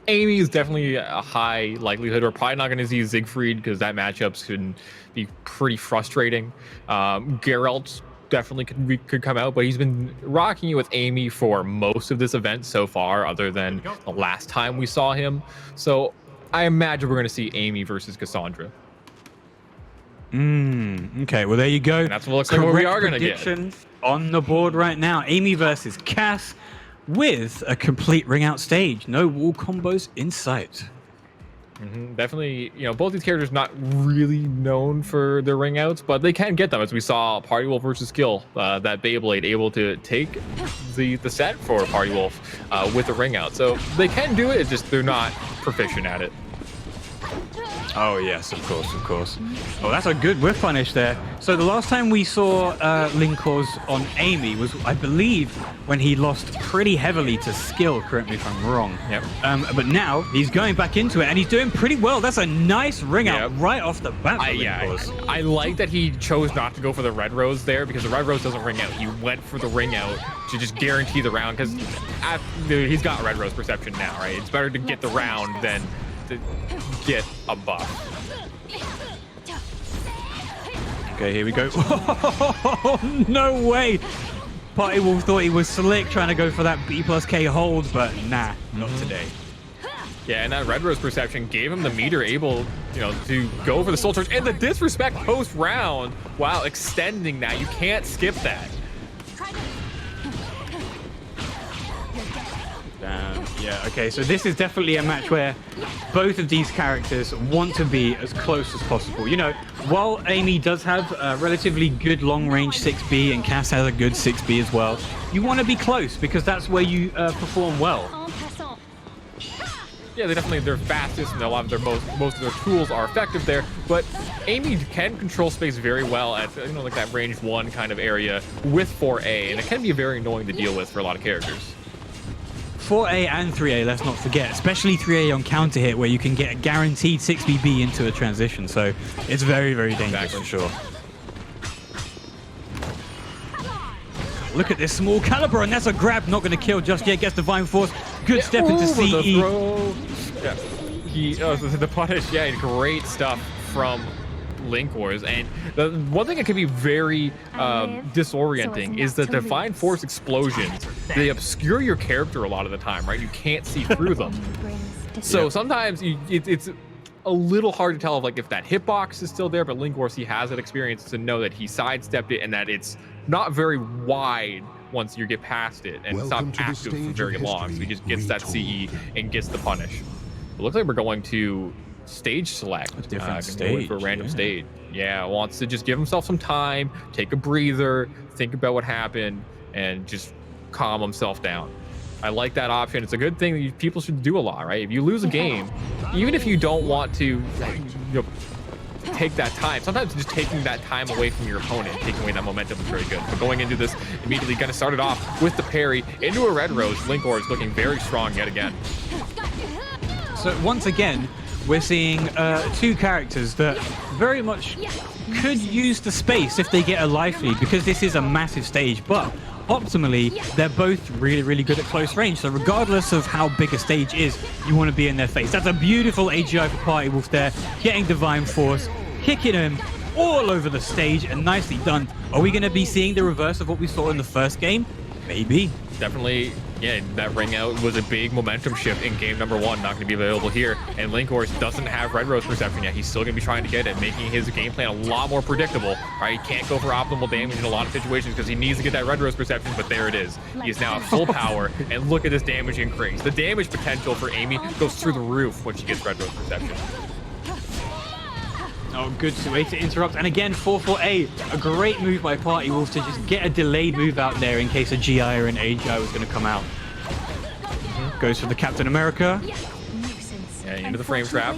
Amy is definitely a high likelihood. We're probably not going to see Siegfried because that matchups can be pretty frustrating. Geralt definitely could come out, but he's been rocking it with Amy for most of this event so far, other than the last time we saw him. So I imagine we're going to see Amy versus Cassandra. Okay, well, there you go. And that's what looks like what we are going to get on the board right now. Amy versus Cass with a complete ring out stage. No wall combos in sight. Definitely, you know, both these characters not really known for their ring outs, but they can get them, as we saw Party Wolf versus Skill, that Beyblade able to take the set for Party Wolf with a ring out. So they can do it, it's just they're not proficient at it. Oh, yes, of course, of course. Oh, that's a good whiff punish there. So the last time we saw Linkorz on Amy was, I believe, when he lost pretty heavily to Skill, correct me if I'm wrong. Yep. But now he's going back into it, and he's doing pretty well. That's a nice ring out right off the bat for Linkorz. I like that he chose not to go for the red rose there, because the red rose doesn't ring out. He went for the ring out to just guarantee the round, because he's got red rose perception now, right? It's better to get the round than to get a buff. Okay, here we go. Oh, no way. Party Wolf thought he was slick trying to go for that B+K hold, but nah, not today. Yeah, and that red rose perception gave him the meter able, you know, to go for the soul charge and the disrespect post round while extending that. You can't skip that. Yeah, okay, so this is definitely a match where both of these characters want to be as close as possible. You know, while Amy does have a relatively good long-range 6B and Cass has a good 6B as well, you want to be close because that's where you perform well. Yeah, they're fastest and a lot of most of their tools are effective there, but Amy can control space very well at, you know, like that range 1 kind of area with 4A, and it can be very annoying to deal with for a lot of characters. 4A and 3A, let's not forget, especially 3A on counter hit where you can get a guaranteed 6BB into a transition, so it's very, very dangerous for sure. Look at this small caliber, and that's a grab, not going to kill just yet, gets Divine Force, good step into CE. Yeah, the punish, yeah, great stuff from Linkorz. And the one thing that can be very disorienting is the Divine Force explosions. They obscure your character a lot of the time, right? You can't see through them. So sometimes it's a little hard to tell if that hitbox is still there, but Linkorz, he has that experience to know that he sidestepped it and that it's not very wide once you get past it, and it's not active for very long. So he just gets that CE and gets the punish. It looks like we're going to stage select, a different stage for a random stage. Yeah, wants to just give himself some time, take a breather, think about what happened, and just calm himself down. I like that option. It's a good thing that people should do a lot, right? If you lose a game, even if you don't want to take that time, sometimes just taking that time away from your opponent, taking away that momentum is very good. But going into this immediately, going to start it off with the parry into a red rose. Linkorz looking very strong yet again. So once again, we're seeing two characters that very much could use the space if they get a life lead, because this is a massive stage, but optimally, they're both really, really good at close range. So regardless of how big a stage is, you want to be in their face. That's a beautiful AGI for Party Wolf there, getting Divine Force, kicking him all over the stage, and nicely done. Are we going to be seeing the reverse of what we saw in the first game? Maybe. Definitely, yeah, that ring out was a big momentum shift in game number 1, not going to be available here. And Linkorz doesn't have red rose perception yet. He's still going to be trying to get it, making his game plan a lot more predictable. Right, he can't go for optimal damage in a lot of situations because he needs to get that red rose perception, but there it is. He is now at full power, and look at this damage increase. The damage potential for Amy goes through the roof when she gets red rose perception. Oh, good way to interrupt. And again, 4-4-A. A great move by Party Wolf to just get a delayed move out there in case a GI or an AGI was going to come out. Goes for the Captain America. Yeah, into the frame trap.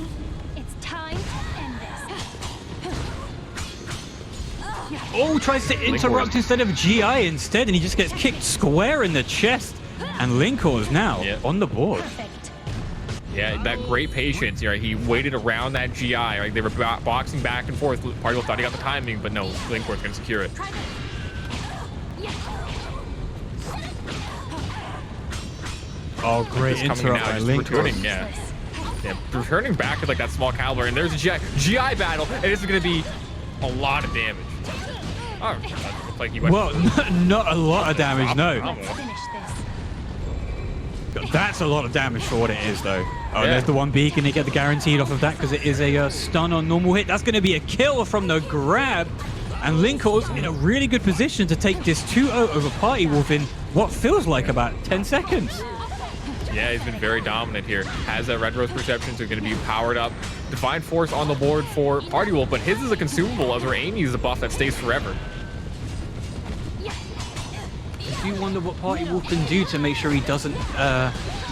Oh, tries to interrupt instead of GI instead, and he just gets kicked square in the chest. And Linkorz now on the board. Yeah, that great patience. Right? He waited around that GI. Right? They were boxing back and forth. Party Wolf thought he got the timing, but no, Linkorz can secure it. Oh, great interrupt by Linkorz. Yeah, returning back with like that small caliber, and there's a GI battle, and this is going to be a lot of damage. Oh, that looks like he went. Well, not a lot of damage, no. That's a lot of damage for what it is, though. Oh, there's the 1B. Can they get the guaranteed off of that? Because it is a stun on normal hit. That's going to be a kill from the grab. And Linkorz in a really good position to take this 2-0 over Party Wolf in what feels like about 10 seconds. Yeah, he's been very dominant here. Has that Red Rose perception, so going to be powered up. Divine Force on the board for Party Wolf, but his is a consumable, as where Amy's is a buff that stays forever. I do wonder what Party Wolf can do to make sure he doesn't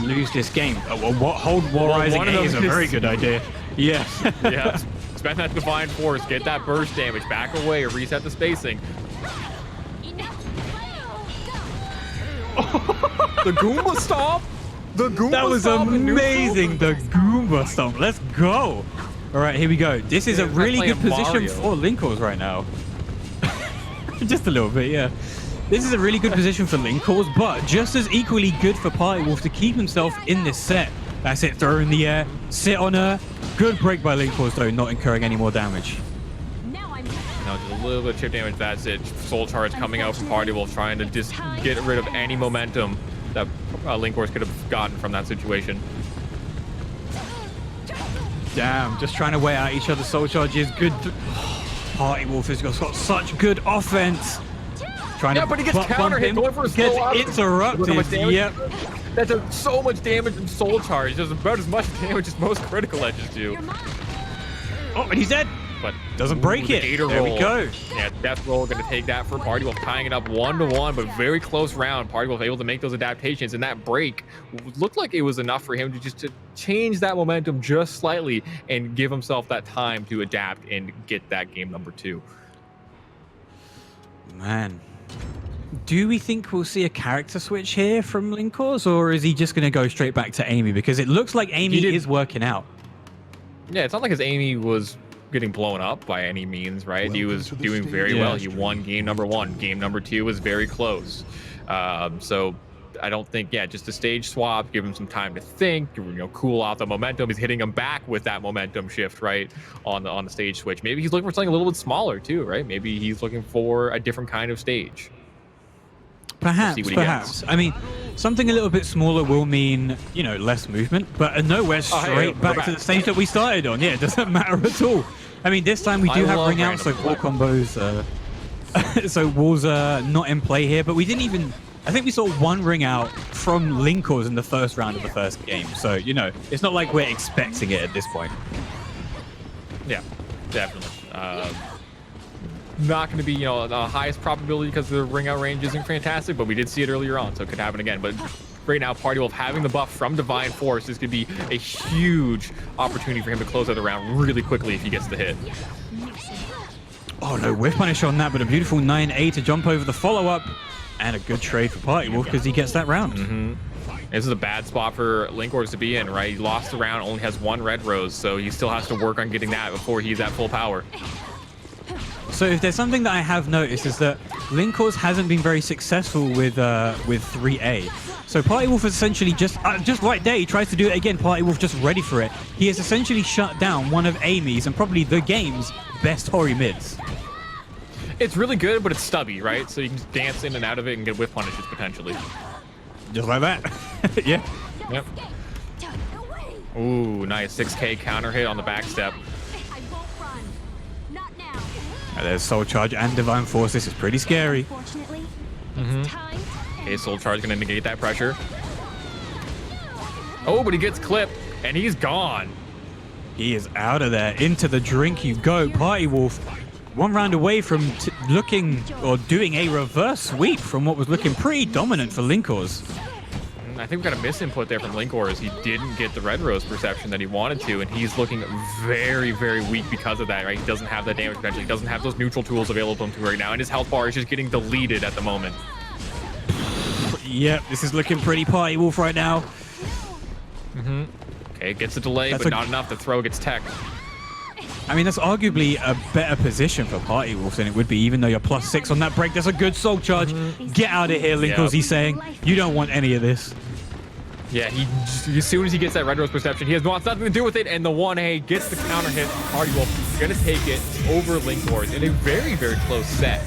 lose this game. Well, what hold Rising A is a very good idea. Yeah. Yeah. Spend that Divine Force, get that burst damage, back away, or reset the spacing. The Goomba Stomp! The Goomba That was Stomp amazing, the Goomba Stomp. Let's go. All right, here we go. This is a really good position for Linkorz right now. Just a little bit, yeah. This is a really good position for Linkorz, but just as equally good for Party Wolf to keep himself in this set. That's it, throw in the air, sit on her. Good break by Linkorz, though, not incurring any more damage. No, just a little bit of chip damage, that's it. Soul Charge coming out from Party Wolf, trying to just get rid of any momentum that Linkorz could have gotten from that situation. Damn, just trying to weigh out each other's soul charges. Good. Party Wolf has got such good offense. Trying to but he gets counter hit, going for a gets slow interrupted. Yep. That does so much damage from Soul Charge. Does about as much damage as most critical edges do. Oh, and he's dead. But doesn't break it. There we go. Yeah, Death Roll going to take that for Party Wolf, tying it up 1-1, but very close round. Party Wolf able to make those adaptations, and that break looked like it was enough for him to just change that momentum just slightly and give himself that time to adapt and get that game number 2. Man. Do we think we'll see a character switch here from Linkorz, or is he just going to go straight back to Amy? Because it looks like Amy is working out. Yeah, it's not like his Amy was getting blown up by any means, right? He was doing very well. He won game number 1. Game number 2 was very close. So I don't think, just a stage swap, give him some time to think, cool off the momentum. He's hitting him back with that momentum shift, right, on the stage switch. Maybe he's looking for something a little bit smaller too, right? Maybe he's looking for a different kind of stage. Perhaps. I mean, something a little bit smaller will mean, less movement, but no, we're straight back to the stage that we started on. Yeah, it doesn't matter at all. I mean, this time we do have ring outs, so wall combos. So walls are not in play here, but we didn't even... I think we saw one ring out from Linkorz in the first round of the first game. So, it's not like we're expecting it at this point. Yeah, definitely. Not going to be, the highest probability because the ring out range isn't fantastic, but we did see it earlier on, so it could happen again. But right now, Party Wolf having the buff from Divine Force is going to be a huge opportunity for him to close out the round really quickly if he gets the hit. Oh no, whiff punish on that, but a beautiful 9A to jump over the follow-up, and a good trade for Party Wolf because he gets that round. This is a bad spot for Linkorz to be in, right? He lost the round, only has 1 red rose, so he still has to work on getting that before he's at full power. So if there's something that I have noticed is that Linkorz hasn't been very successful with 3A. So Party Wolf is essentially just right there, he tries to do it again. Party Wolf just ready for it. He has essentially shut down one of Amy's and probably the game's best Hori mids. It's really good, but it's stubby, right? So you can just dance in and out of it and get whiff punishes potentially. Just like that. Yeah. Yep. Ooh, nice 6K counter hit on the back step. There's Soul Charge and Divine Force. This is pretty scary. Okay, Soul Charge gonna negate that pressure. Oh, but he gets clipped and he's gone. He is out of there. Into the drink you go. Party Wolf, 1 round away from looking or doing a reverse sweep from what was looking pretty dominant for Linkorz. I think we got a misinput there from Linkorz. He didn't get the red rose perception that he wanted to, and he's looking very, very weak because of that, right? He doesn't have that damage potential. He doesn't have those neutral tools available to him right now, and his health bar is just getting deleted at the moment. Yep, this is looking pretty Party Wolf right now. Okay, gets a delay, but not enough. The throw gets tech. I mean, that's arguably a better position for Party Wolf than it would be, even though you're +6 on that break. There's a good Soul Charge. Get out of here, Linkorz, he's saying. You don't want any of this. Yeah, as soon as he gets that Red Rose perception, he wants nothing to do with it, and the 1A gets the counter hit. Party Wolf gonna take it over Linkorz in a very, very close set.